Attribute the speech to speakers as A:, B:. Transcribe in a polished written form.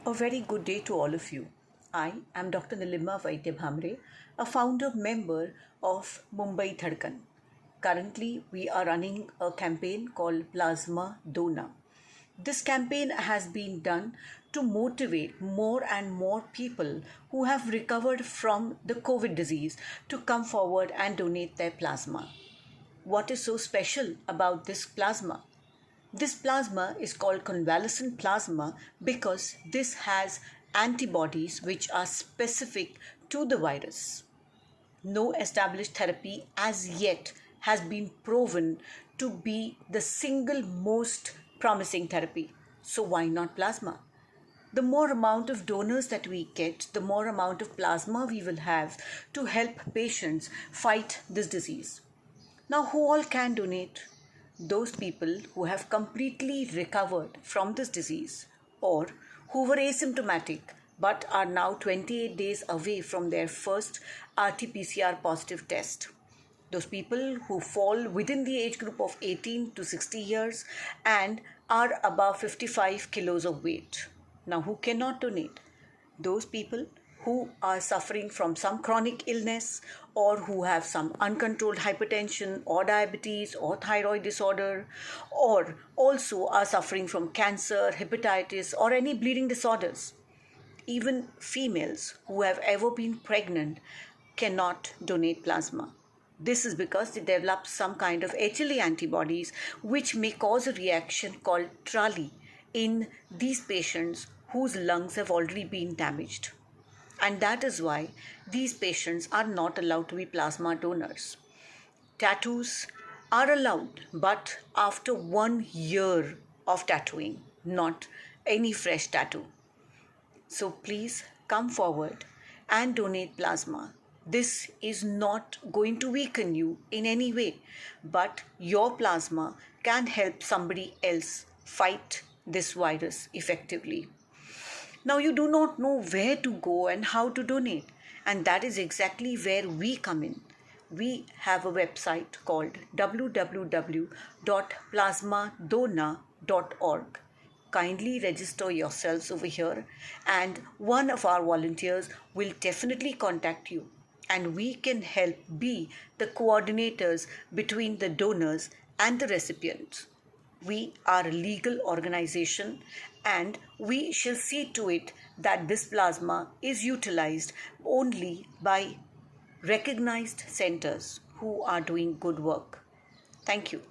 A: A very good day to all of you. I am Dr. Nilima Vaidya Bhamre, a founder member of Mumbai Dhadkan. Currently, we are running a campaign called Plasma Dona. This campaign has been done to motivate more and more people who have recovered from the COVID disease to come forward and donate their plasma. What is so special about this plasma? This plasma is called convalescent plasma because this has antibodies which are specific to the virus. No established therapy as yet has been proven to be the single most promising therapy. So why not plasma? The more amount of donors that we get, the more amount of plasma we will have to help patients fight this disease. Now, who all can donate? Those people who have completely recovered from this disease or who were asymptomatic but are now 28 days away from their first RT-PCR positive test. Those people who fall within the age group of 18 to 60 years and are above 55 kilos of weight. Now, who cannot donate? Those people who are suffering from some chronic illness or who have some uncontrolled hypertension or diabetes or thyroid disorder, or also are suffering from cancer, hepatitis, or any bleeding disorders. Even females who have ever been pregnant cannot donate plasma. This is because they develop some kind of HLA antibodies which may cause a reaction called TRALI in these patients whose lungs have already been damaged. And that is why these patients are not allowed to be plasma donors. Tattoos are allowed, but after 1 year of tattooing, not any fresh tattoo. So please come forward and donate plasma. This is not going to weaken you in any way, but your plasma can help somebody else fight this virus effectively. Now, you do not know where to go and how to donate, and that is exactly where we come in. We have a website called www.plasmadona.org. Kindly register yourselves over here, and one of our volunteers will definitely contact you, and we can help be the coordinators between the donors and the recipients. We are a legal organization and we shall see to it that this plasma is utilized only by recognized centers who are doing good work. Thank you.